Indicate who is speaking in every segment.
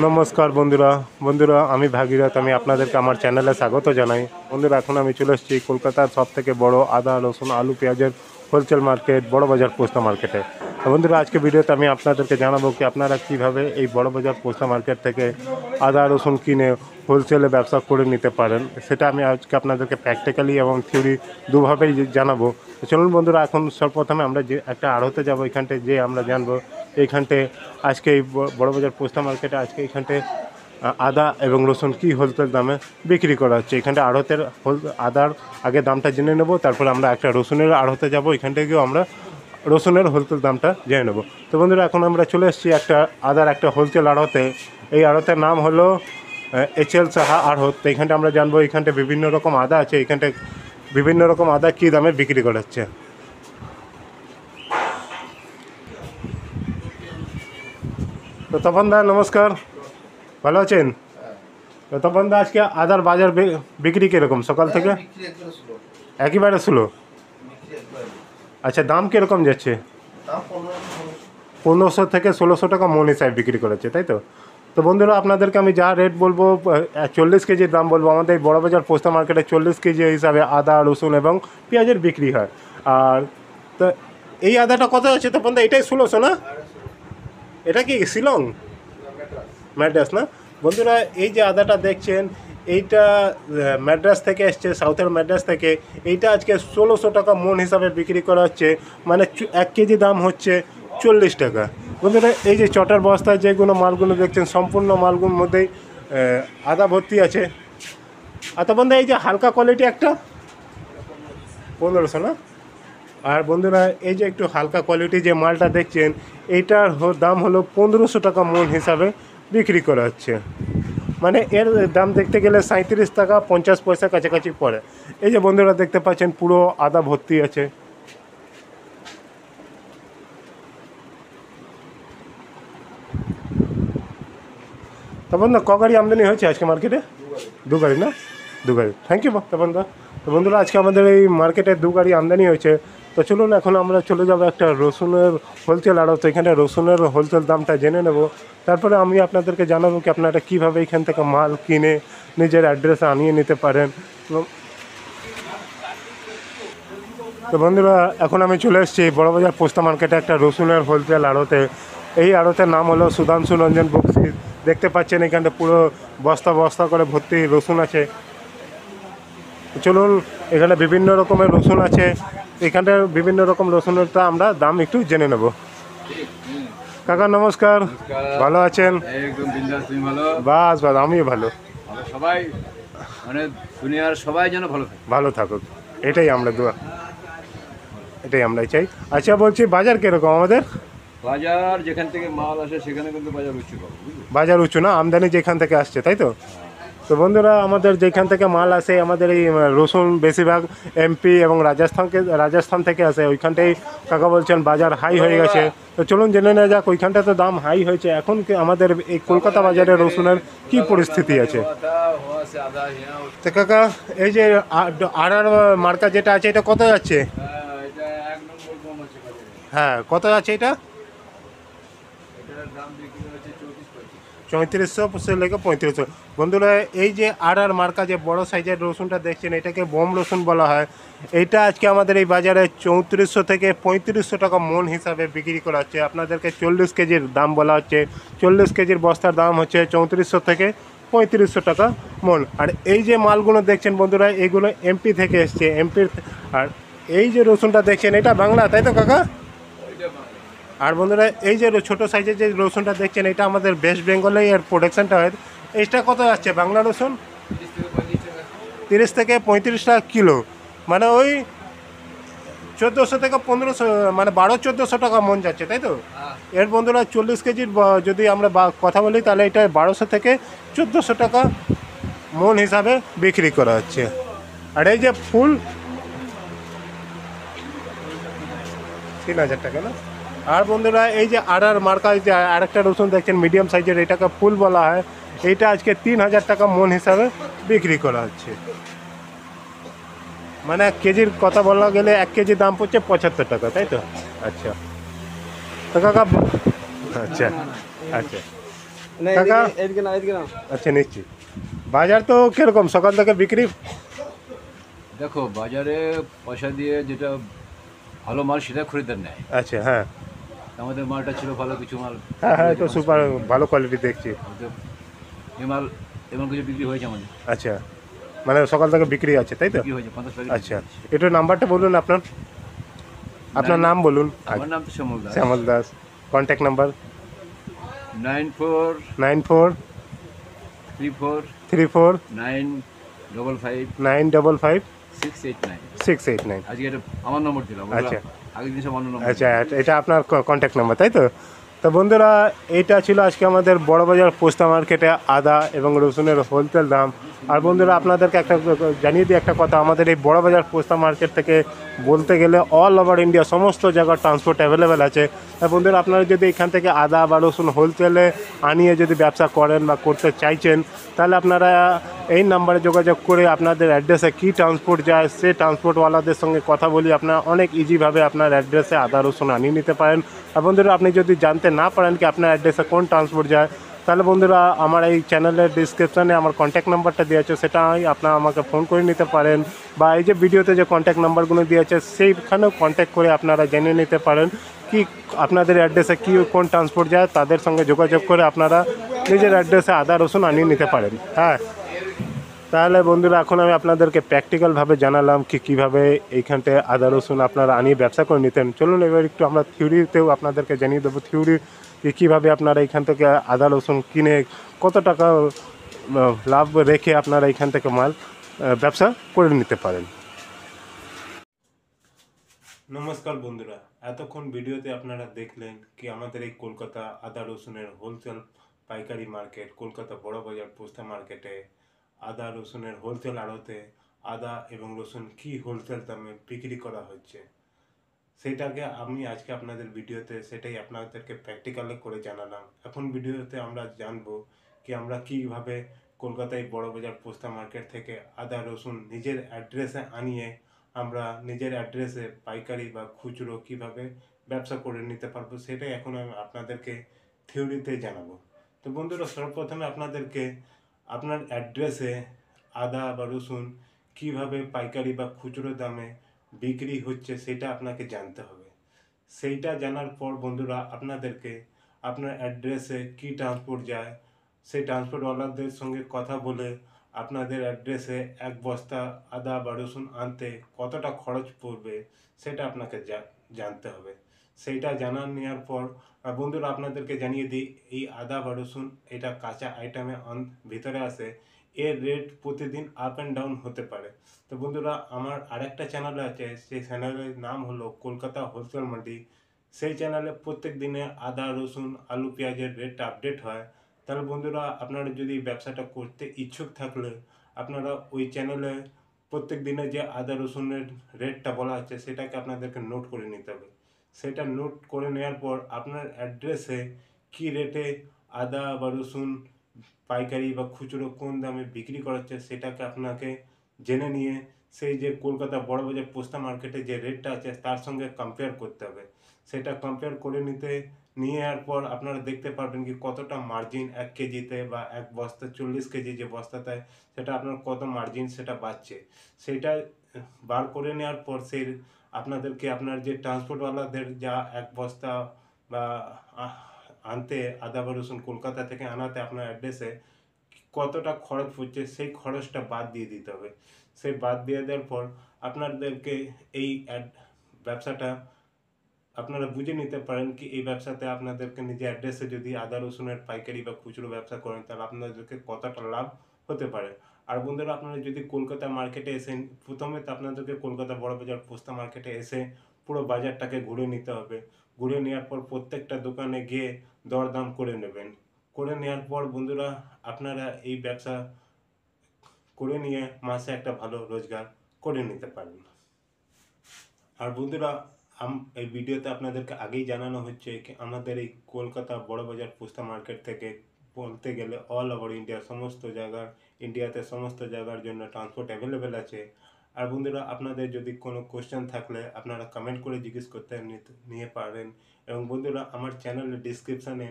Speaker 1: নমস্কার বন্ধুরা বন্ধুরা আমি ভাগীরথ আমি আপনাদেরকে আমার চ্যানেলে স্বাগত জানাই। বন্ধুরা এখন আমি চলে এসেছি কলকাতার সবথেকে বড় আদা রসুন আলু পেঁয়াজের হোলসেল মার্কেট বড় বাজার পোস্তা মার্কেটে। তো বন্ধুরা আজকে ভিডিওতে আমি আপনাদেরকে জানাবো কি আপনারা কীভাবে এই বড় বাজার পোস্তা মার্কেট থেকে আদা রসুন কিনে হোলসেলে ব্যবসা করে নিতে পারেন, সেটা আমি আজকে আপনাদেরকে প্র্যাকটিক্যালি এবং থিওরি দুভাবেই জানাবো। তো চলুন বন্ধুরা, এখন সর্বপ্রথমে আমরা যে একটা আড়তে যাবো, এখানটায় যে আমরা জানবো এইখানটায় আজকে এই বড় বাজার পোস্তা মার্কেটে আজকে এইখানটায় আদা এবং রসুন কী হোলসেল দামে বিক্রি করা হচ্ছে। এখানটা আড়তের আদার আগে দামটা জেনে নেব, তারপরে আমরা একটা রসুনের আড়তে যাব, এখানটা গিয়েও আমরা রসুনের হোলসেল দামটা জেনে নেব। তো বন্ধুরা এখন আমরা চলে এসেছি একটা আদার একটা হোলসেল আড়তে। এই আড়তের নাম হলো HL সাহা আড়ত। তো এখানটা আমরা জানবো এখানটা বিভিন্ন রকম আদা আছে, এখানটা বিভিন্ন রকম আদা কী দামে বিক্রি করা হচ্ছে। তো তপন দা নমস্কার, ভালো আছেন? তো তপন দা আজকে আদার বাজার বিক্রি কীরকম সকাল থেকে? একেবারে স্লো। আচ্ছা, দাম কীরকম যাচ্ছে? 1500 থেকে 1600 টাকা মন হিসাবে বিক্রি করেছে, তাই তো? তো বন্ধুরা আপনাদেরকে আমি যা রেট বলবো 40 কেজির দাম বলবো। আমাদের বড় বাজার পোস্তা মার্কেটে 40 কেজি হিসাবে আদা রসুন এবং পেঁয়াজের বিক্রি হয়। আর তো এই আদাটা কত আছে তপন দা? এটাই 1600 না? এটা কি শিলং ম্যাড্রাস না? বন্ধুরা এই যে আদাটা দেখছেন এইটা ম্যাড্রাস থেকে এসছে, সাউথের ম্যাড্রাস থেকে। এইটা আজকে 1600 টাকা মন হিসাবে বিক্রি করা হচ্ছে, মানে 1 কেজি দাম হচ্ছে 40 টাকা। বন্ধুরা এই যে চটার বস্তায় যেগুলো মালগুলো দেখছেন সম্পূর্ণ মালগুলোর মধ্যেই আদা ভর্তি আছে। আর তো বন্ধু এই যে হালকা কোয়ালিটি একটা 1500 না? আর বন্ধুরা এই যে একটু হালকা কোয়ালিটি যে মালটা দেখছেন এইটার দাম হলো 1500 টাকা মন হিসাবে বিক্রি করা হচ্ছে, মানে এর দাম দেখতে গেলে 37 টাকা 50 পয়সা কাছাকাছি পড়ে। এই যে বন্ধুরা দেখতে পাচ্ছেন পুরো আদা ভর্তি আছে। তখন না ক গাড়ি আমদানি হয়েছে আজকে মার্কেটে? 2 গাড়ি না? 2 গাড়ি। থ্যাংক ইউ তপন দা। তো বন্ধুরা আজকে আমাদের এই মার্কেটে 2 গাড়ি আমদানি হয়েছে। তো চলুন এখন আমরা চলে যাবো একটা রসুনের হোলসেল আড়ত। তো এখানে রসুনের হোলসেল দামটা জেনে নেব, তারপরে আমি আপনাদেরকে জানাবো কি আপনারা কীভাবে এখান থেকে মাল কিনে নিজের অ্যাড্রেসে আনিয়ে নিতে পারেন। তো বন্ধুরা এখন আমি চলে এসেছি বড়বাজার পোস্তা মার্কেটে একটা রসুনের হোলসেল আড়তে। এই আড়তের নাম হলো সুধাংশু রঞ্জন বক্সি। দেখতে পাচ্ছেন এখানটা পুরো বস্তা বস্তা করে ভর্তি রসুন আছে। চলুন, এখানে বিভিন্ন রকমের রসুন আছে, এখানটার বিভিন্ন রকম রসুনেরটা আমরা দাম একটু জেনে নেব। কাকা নমস্কার, ভালো আছেন?
Speaker 2: একদম বিন্দাস। তুমি ভালো?
Speaker 1: বাস বাস আমিও ভালো।
Speaker 2: সবাই মানে দুনিয়ার সবাই যেন ভালো থাকে,
Speaker 1: ভালো থাকুক, এটাই আমরা এটাই আমরাই চাই। আচ্ছা বলছি বাজার কীরকম আমাদের?
Speaker 2: বাজার যেখান থেকে মাল আসে সেখানে কিন্তু বাজার উঁচু পাবো।
Speaker 1: বাজার উঁচু না, আমদানি যেখান থেকে আসছে, তাই তো? তো বন্ধুরা আমাদের যেখান থেকে মাল আসে, আমাদের এই রসুন বেশিরভাগ MP এবং রাজস্থান থেকে আসে। ওইখানটাই কাকা বলছেন বাজার হাই হয়ে গেছে। তো চলুন জেনে নেওয়া যাক ওইখানটা তো দাম হাই হয়েছে। এখন কি আমাদের এই কলকাতা বাজারে রসুনের কি পরিস্থিতি আছে? তো কাকা এই যে আর মার্কা যেটা আছে এটা কত যাচ্ছে? হ্যাঁ কত যাচ্ছে এটা? 3400 লেগে 3500। বন্ধুরা এই যে আর মার্কা যে বড় সাইজের রসুনটা দেখছেন এটাকে বোম রসুন বলা হয়। এইটা আজকে আমাদের এই বাজারে 3400 থেকে 3500 টাকা মন হিসাবে বিক্রি করা হচ্ছে। আপনাদেরকে 40 কেজির দাম বলা হচ্ছে। 40 কেজির বস্তার দাম হচ্ছে 3400 থেকে 3500 টাকা মন। আর এই যে মালগুলো দেখছেন বন্ধুরা এগুলো MP থেকে এসছে, এমপির। আর এই যে রসুনটা দেখছেন এটা বাংলা, তাই তো কাকা? আর বন্ধুরা এই যে ছোটো সাইজের যে রসুনটা দেখছেন এটা আমাদের ওয়েস্ট বেঙ্গলেই এর প্রোডাকশানটা হয়। এইটা কত যাচ্ছে বাংলা রসুন? 30 থেকে 35 টাকা কিলো, মানে ওই 1400 থেকে 1500, মানে 1200-1400 টাকা মন যাচ্ছে, তাই তো? এর বন্ধুরা 40 কেজির যদি আমরা কথা বলি তাহলে এটা 1200 থেকে 1400 টাকা মন হিসাবে বিক্রি করা হচ্ছে। আর এই যে ফুল 3000 টাকা না? আর বন্ধুরা এই যে আর মার্কা যে আরেকটা রসুন দেখছেন মিডিয়াম সাইজের, এটাকে ফুল বলা হয়। এইটা আজকে 3000 টাকা মন হিসাবে বিক্রি করা হচ্ছে, মানে কেজির কথা বলা গেলে 1 কেজির দাম পড়ছে 75 টাকা, তাই তো? আচ্ছা তো কাকা, আচ্ছা আচ্ছা
Speaker 3: না
Speaker 1: কাকা?
Speaker 3: এদিকে না এদিকে না
Speaker 1: আচ্ছা নিচ্ছি। বাজার তো কিরকম সকাল থেকে বিক্রি?
Speaker 2: দেখো বাজারে পয়সা দিয়ে যেটা ভালো মাল সেটা খরিদ্দার নেয়।
Speaker 1: আচ্ছা হ্যাঁ
Speaker 2: আমাদের মালটা ছিল ভালো, কিছু মাল
Speaker 1: হ্যাঁ
Speaker 2: বিক্রি
Speaker 1: হ্যাঁ,
Speaker 2: হয়েছে
Speaker 1: তো
Speaker 2: 50
Speaker 1: সুপার
Speaker 2: টাকা।
Speaker 1: ভালো কোয়ালিটি দেখছি।
Speaker 2: হয়তো এই মাল এমন কিছু বিক্রি হয়েছে আমাদের,
Speaker 1: আচ্ছা মানে সকাল থেকে বিক্রি আছে তাই তো?
Speaker 2: বিক্রি হয়েছে 50 প্যাকেট বিক্রি
Speaker 1: আচ্ছা
Speaker 2: হয়েছে।
Speaker 1: একটু নাম্বারটা বলুন আপনার, আপনার নাম বলুন।
Speaker 2: আমার নাম তো শ্যামল দাস।
Speaker 1: শ্যামল দাস। Contact number
Speaker 2: 9434
Speaker 1: 9434
Speaker 2: 955
Speaker 1: 955
Speaker 2: 689।
Speaker 1: 689।
Speaker 2: আজকে এটা আমার নম্বর দিলাম,
Speaker 1: আচ্ছা
Speaker 2: আগের দিন সব অন্য নম্বর।
Speaker 1: আচ্ছা এটা আপনার কন্ট্যাক্ট নাম্বার তাই তো? তো বন্ধুরা এইটা ছিল আজকে আমাদের বড়বাজার পোস্তা মার্কেটে আদা এবং রসুনের হোলসেল দাম। আর বন্ধুরা আপনাদেরকে একটা জানিয়ে দিই একটা কথা, আমাদের এই বড়বাজার পোস্তা মার্কেট থেকে বলতে গেলে অল ওভার ইন্ডিয়া সমস্ত জায়গার ট্রান্সপোর্ট অ্যাভেলেবেল আছে। তা বন্ধুরা আপনারা যদি এখান থেকে আদা বা রসুন হোলসেলে আনিয়ে যদি ব্যবসা করেন বা করতে চাইছেন, তাহলে আপনারা এই নাম্বারে যোগাযোগ করে আপনাদের অ্যাড্রেসে কী ট্রান্সপোর্ট যায় সে ট্রান্সপোর্টওয়ালাদের সঙ্গে কথা বলি আপনারা অনেক ইজিভাবে আপনার অ্যাড্রেসে আদা রসুন আনিয়ে নিতে পারেন। আর বন্ধুরা আপনি যদি জানতে না পারেন কি আপনার অ্যাড্রেসে কোন ট্রান্সপোর্ট যায়, তাহলে বন্ধুরা আমার এই চ্যানেলের ডিসক্রিপশানে আমার কন্ট্যাক্ট নাম্বারটা দেওয়া আছে, সেটা আপনারা আমাকে ফোন করে নিতে পারেন, বা এই যে ভিডিওতে যে কন্ট্যাক্ট নাম্বারগুলো দেওয়া আছে সেইখানেও কন্ট্যাক্ট করে আপনারা জেনে নিতে পারেন কি আপনাদের অ্যাড্রেসে কী কোন ট্রান্সপোর্ট যায়, তাদের সঙ্গে যোগাযোগ করে আপনারা নিজের অ্যাড্রেসে আদা রসুন আনিয়ে নিতে পারেন। হ্যাঁ তাহলে বন্ধুরা এখন আমি আপনাদেরকে প্র্যাকটিক্যালভাবে জানালাম কি কীভাবে এইখানটায় আদা রসুন আপনারা আনিয়ে ব্যবসা করে নিতেন। চলুন এবার একটু আমরা থিওরিতেও আপনাদেরকে জানিয়ে দেবো থিওরি কীভাবে আপনারা এইখান থেকে আদা রসুন কিনে কত টাকা লাভ রেখে আপনারা এইখান থেকে মাল ব্যবসা করে নিতে পারেন। নমস্কার বন্ধুরা, এতক্ষণ ভিডিওতে আপনারা দেখলেন কি আমাদের এই কলকাতা আদা রসুনের হোলসেল পাইকারি মার্কেট, কলকাতা বড় বাজার পোস্তা মার্কেটে আদা রসুনের হোলসেল আড়তে আদা এবং রসুন কি হোলসেল দামে বিক্রি করা হচ্ছে, সেটাকে আমি আজকে আপনাদের ভিডিওতে সেটাই আপনাদেরকে প্র্যাকটিক্যালে করে জানালাম। এখন ভিডিওতে আমরা জানবো কি আমরা কীভাবে কলকাতায় বড় বাজার পোস্তা মার্কেট থেকে আদা রসুন নিজের অ্যাড্রেসে আনিয়ে আমরা নিজের অ্যাড্রেসে পাইকারি বা খুচরো কিভাবে ব্যবসা করে নিতে পারবো, সেটাই এখন আমি আপনাদেরকে থিওরিতে জানাবো। তো বন্ধুরা সর্বপ্রথমে আপনাদেরকে আপনার অ্যাড্রেসে আদা বা রসুন কিভাবে পাইকারি বা খুচরো দামে বিক্রি হচ্ছে সেটা আপনাকে জানতে হবে। সেইটা জানার পর বন্ধুরা আপনাদেরকে আপনার অ্যাড্রেসে কি ট্রান্সপোর্ট যায় সেই ট্রান্সপোর্টওয়ালাদের সঙ্গে কথা বলে আপনাদের অ্যাড্রেসে এক বস্তা আদা বা রসুন আনতে কতটা খরচ পড়বে সেটা আপনাকে জানতে হবে। সেইটা নেওয়ার পর বন্ধুরা আপনাদেরকে জানিয়ে দিই এই আদা বা রসুন এটা কাঁচা আইটেমে ভিতরে আসে, এর রেট প্রতিদিন আপ অ্যান্ড ডাউন হতে পারে। তো বন্ধুরা আমার আরেকটা চ্যানেল আছে, সেই চ্যানেলের নাম হলো কলকাতা হোলসেল মান্ডি। সেই চ্যানেলে প্রত্যেক দিনে আদা রসুন আলু পেঁয়াজের রেট আপডেট হয়। তাহলে বন্ধুরা আপনারা যদি ব্যবসাটা করতে ইচ্ছুক থাকলে আপনারা ওই চ্যানেলে প্রত্যেক দিনে যে আদা রসুনের রেটটা বলা আছে সেটাকে আপনাদেরকে নোট করে নিতে হবে। সেটা নোট করে নেওয়ার পর আপনার অ্যাড্রেসে কী রেটে আদা বা রসুন পাইকারি বা খুচরো কোন দামে বিক্রি করাচ্ছে সেটাকে আপনাকে জেনে নিয়ে সেই যে কলকাতা বড়বাজার পোস্তা মার্কেটে যে রেটটা আছে তার সঙ্গে কম্পেয়ার করতে হবে। সেটা কম্পেয়ার করে নিয়ে যাওয়ার পর আপনারা দেখতে পারবেন কি কতটা মার্জিন 1 কেজিতে বা এক বস্তা 40 কেজি যে বস্তাতে সেটা আপনার কত মার্জিন সেটা বাড়ছে, সেইটা বার করে নেওয়ার পর সেই আপনাদেরকে আপনার যে ট্রান্সপোর্টওয়ালাদের যা এক বস্তা বা আনতে আদা বা রসুন কলকাতা থেকে আনাতে আপনার অ্যাড্রেসে কতটা খরচ পড়ছে সেই খরচটা বাদ দিয়ে দিতে হবে। সেই বাদ দিয়ে দেওয়ার পর আপনাদেরকে এই ব্যবসাটা আপনারা বুঝে নিতে পারেন কি এই ব্যবসাতে আপনাদেরকে নিজের অ্যাড্রেসে যদি আদা রসুনের পাইকারি বা খুচরো ব্যবসা করেন তাহলে আপনাদেরকে কতটা লাভ হতে পারে। আর বন্ধুরা আপনারা যদি কলকাতা মার্কেটে এসেন, প্রথমে তো আপনাদেরকে কলকাতা বড় বাজার পোস্তা মার্কেটে এসে পুরো বাজারটাকে ঘুরে নিতে হবে। ঘুরে নেওয়ার পর প্রত্যেকটা দোকানে গিয়ে দরদাম করে নেবেন। করে নেওয়ার পর বন্ধুরা আপনারা এই ব্যবসা করে নিয়ে মাসে একটা ভালো রোজগার করে নিতে পারেন। আর বন্ধুরা এই ভিডিওতে আপনাদেরকে আগেই জানানো হচ্ছে কি আমাদের এই কলকাতা বড়বাজার পোস্তা মার্কেট থেকে বলতে গেলে অল ওভার ইন্ডিয়া সমস্ত জায়গার ইন্ডিয়াতে সমস্ত জায়গার জন্য ট্রান্সপোর্ট অ্যাভেলেবেল আছে। আর বন্ধুরা আপনাদের যদি কোনো কোশ্চেন থাকলে আপনারা কমেন্ট করে জিজ্ঞেস করতে নিয়ে পারেন। এবং বন্ধুরা আমার চ্যানেলের ডিসক্রিপশানে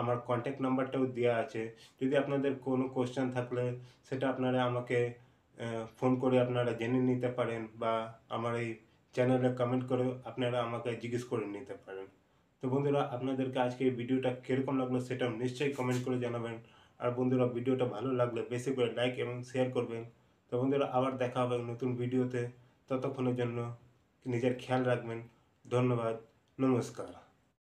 Speaker 1: আমার কন্ট্যাক্ট নাম্বারটাও দেওয়া আছে। যদি আপনাদের কোনো কোশ্চেন থাকলে সেটা আপনারা আমাকে ফোন করে আপনারা জেনে নিতে পারেন, বা আমার এই চ্যানেলে কমেন্ট করেও আপনারা আমাকে জিজ্ঞেস করে নিতে পারেন। তো বন্ধুরা, আপনাদেরকে আজকে এই ভিডিওটা কীরকম লাগলো সেটাও নিশ্চয়ই কমেন্ট করে জানাবেন। আর বন্ধুরা, ভিডিওটা ভালো লাগলে বেশি করে লাইক এবং শেয়ার করবেন। তো বন্ধুরা, আবার দেখা হবে নতুন ভিডিওতে। ততক্ষণের জন্য নিজের খেয়াল রাখবেন। ধন্যবাদ। নমস্কার।